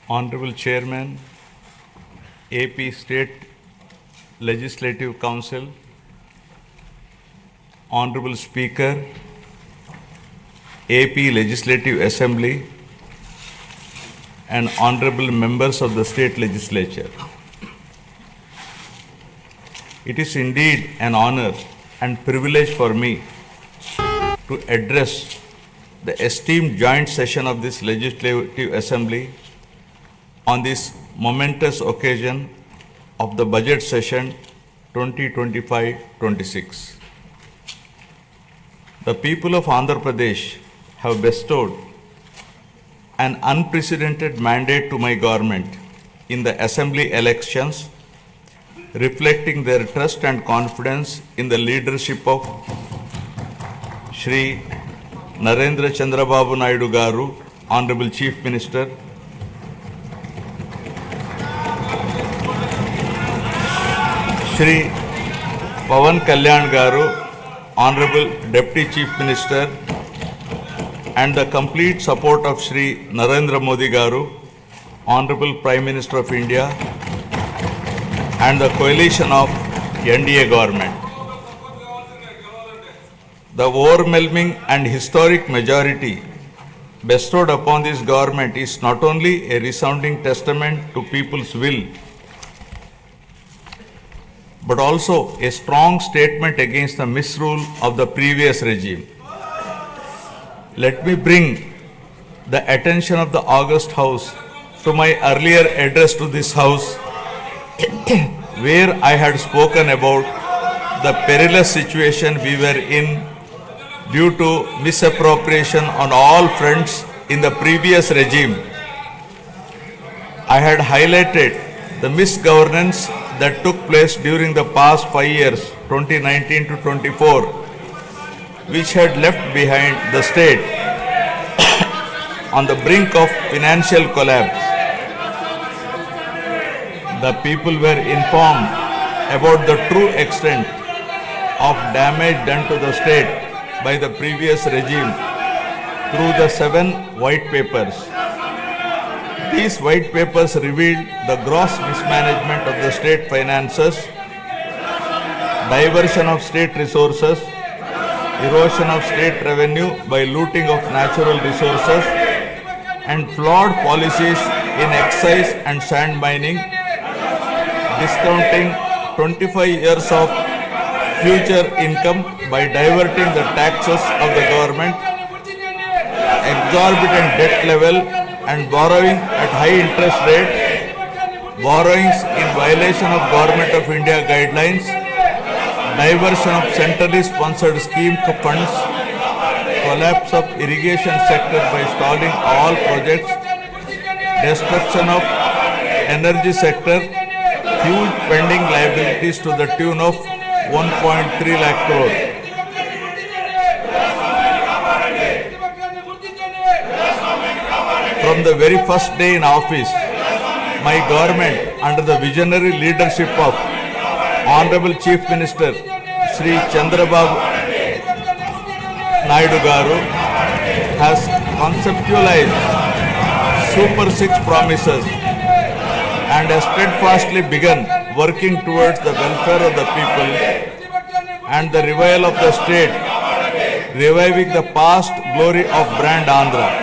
Honorable Chairman, AP State Legislative Council, Honorable Speaker, AP Legislative Assembly, and Honorable Members of the State Legislature. It is indeed an honor and privilege for me to address the esteemed joint session of this Legislative Assembly on this momentous occasion of the budget session 2025-26. The people of Andhra Pradesh have bestowed an unprecedented mandate to my government in the assembly elections, reflecting their trust and confidence in the leadership of Shri Narendra Chandrababu Naidu Garu, Honorable Chief Minister, Shri Pawan Kalyan Garu, Honorable Deputy Chief Minister, and the complete support of Shri Narendra Modi Garu, Honorable Prime Minister of India, and the coalition of NDA government. The overwhelming and historic majority bestowed upon this government is not only a resounding testament to people's will, but also a strong statement against the misrule of the previous regime. Let me bring the attention of the August House to my earlier address to this House, where I had spoken about the perilous situation we were in due to misappropriation on all fronts in the previous regime. I had highlighted the misgovernance that took place during the past 5 years, 2019 to 24, which had left behind the state on the brink of financial collapse. The people were informed about the true extent of damage done to the state by the previous regime through the 7 white papers. These white papers revealed the gross mismanagement of the state finances, diversion of state resources, erosion of state revenue by looting of natural resources, and flawed policies in excise and sand mining, discounting 25 years of future income by diverting the taxes of the government, exorbitant debt level and borrowing at high interest rate, borrowings in violation of Government of India guidelines, diversion of centrally sponsored scheme funds, collapse of irrigation sector by stalling all projects, destruction of energy sector, huge pending liabilities to the tune of 1.3 lakh crore. From the very first day in office, my government, under the visionary leadership of Honorable Chief Minister Shri Chandrababu Naidu Garu, has conceptualized Super 6 promises and has steadfastly begun working towards the welfare of the people and the revival of the state, reviving the past glory of brand Andhra.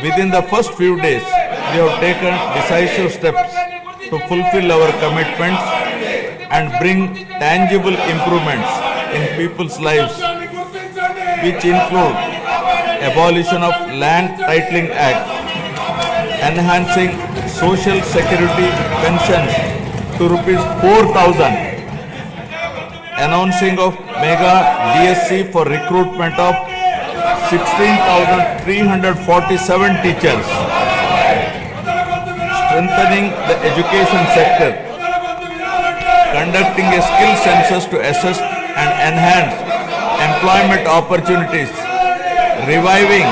Within the first few days, we have taken decisive steps to fulfill our commitments and bring tangible improvements in people's lives, which include abolition of Land Titling Act, enhancing social security pensions to rupees 4,000, announcing of mega DSC for recruitment of 16,347 teachers, strengthening the education sector, conducting a skill census to assess and enhance employment opportunities, reviving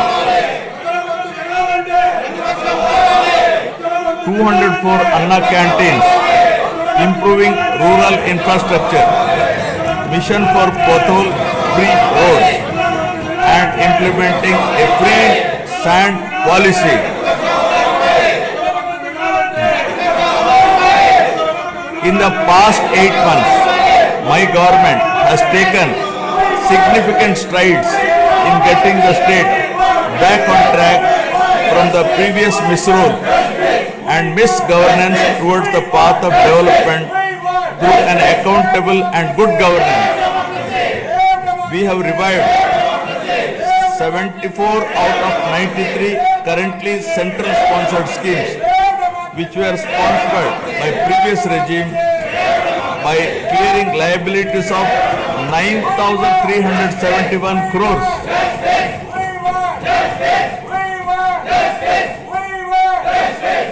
204 Anna canteens, improving rural infrastructure, mission for pothole-free roads, and implementing a free sand policy. In the past 8 months, my government has taken significant strides in getting the state back on track from the previous misrule and misgovernance towards the path of development through an accountable and good governance. We have revived 74 out of 93 currently central sponsored schemes which were sponsored by previous regime by clearing liabilities of 9,371 crores.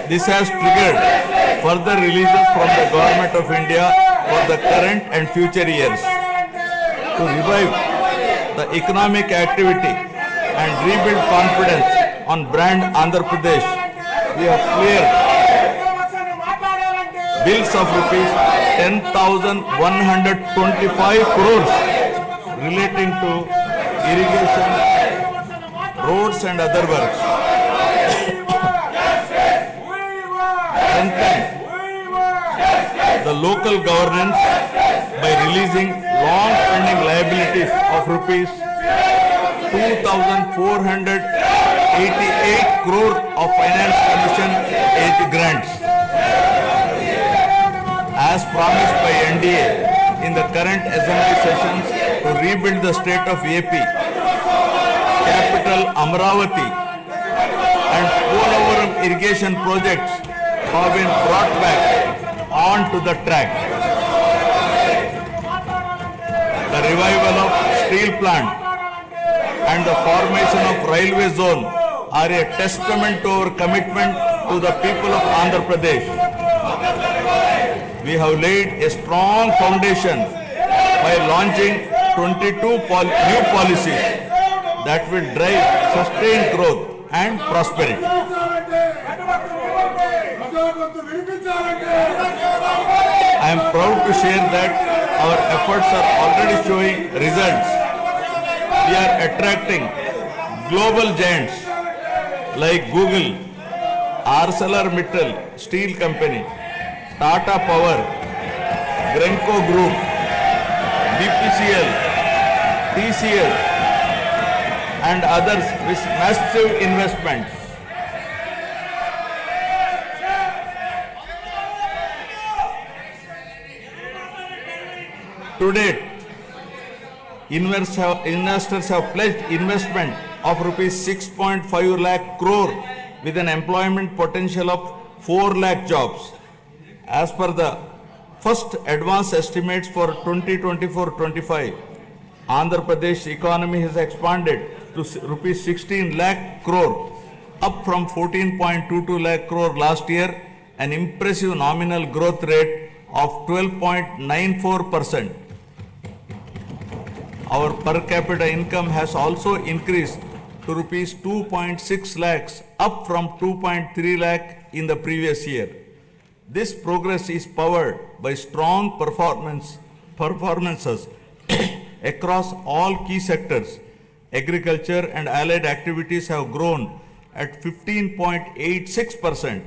This has triggered further releases from the Government of India for the current and future years. To revive the economic activity and rebuild confidence on brand Andhra Pradesh, we have cleared bills of rupees 10,125 crores relating to irrigation, roads and other works. Strengthen the local governance by releasing long-pending liabilities of rupees 2,488 crore of finance commission aid grants. As promised by NDA in the current assembly sessions to rebuild the state of AP, capital Amravati and Polavaram irrigation projects have been brought back onto the track. The revival of steel plant and the formation of railway zone are a testament to our commitment to the people of Andhra Pradesh. We have laid a strong foundation by launching 22 new policies that will drive sustained growth and prosperity. I am proud to share that our efforts are already showing results. We are attracting global giants like Google, ArcelorMittal Steel Company, Tata Power, Grenco Group, BPCL, TCL and others with massive investments. To date, investors have pledged investment of rupees 6.5 lakh crore with an employment potential of 4 lakh jobs. As per the first advance estimates for 2024-25, Andhra Pradesh economy has expanded to rupees 16 lakh crore, up from 14.22 lakh crore last year, an impressive nominal growth rate of 12.94%. Our per capita income has also increased to rupees 2.6 lakhs, up from 2.3 lakh in the previous year. This progress is powered by strong performances across all key sectors. Agriculture and allied activities have grown at 15.86%,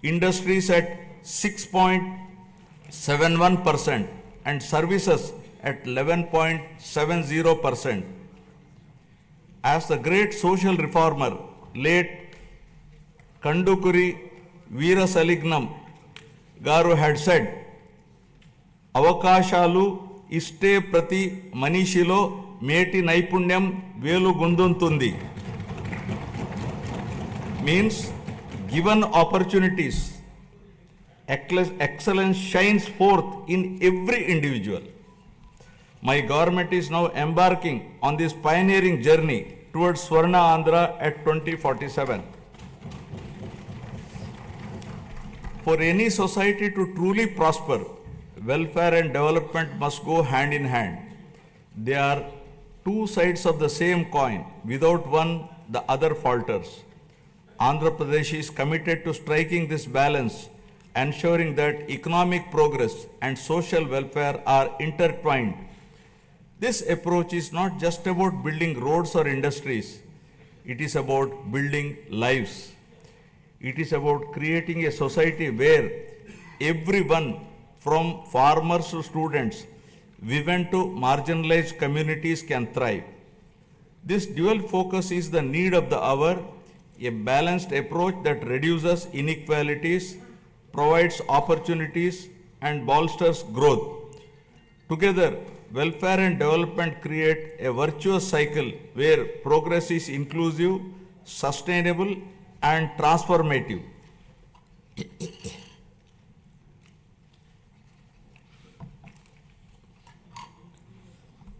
industries at 6.71%, and services at 11.70%. As the great social reformer, late Kandukuri Veerasalignam Garu had said, Avakashalu iste prati manishilo meti naipunyam velu gunduntundi. Means, given opportunities, excellence shines forth in every individual. My government is now embarking on this pioneering journey towards Swarna Andhra at 2047. For any society to truly prosper, welfare and development must go hand in hand. They are two sides of the same coin. Without one, the other falters. Andhra Pradesh is committed to striking this balance, ensuring that economic progress and social welfare are intertwined. This approach is not just about building roads or industries. It is about building lives. It is about creating a society where everyone, from farmers to students, women to marginalized communities, can thrive. This dual focus is the need of the hour, a balanced approach that reduces inequalities, provides opportunities, and bolsters growth. Together, welfare and development create a virtuous cycle where progress is inclusive, sustainable, and transformative.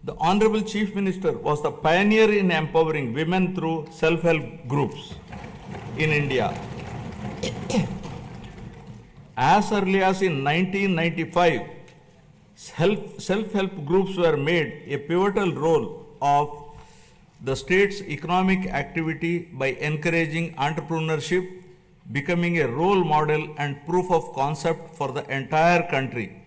The Honorable Chief Minister was the pioneer in empowering women through self-help groups in India. As early as in 1995, self-help groups were made a pivotal role of the state's economic activity by encouraging entrepreneurship, becoming a role model and proof of concept for the entire country.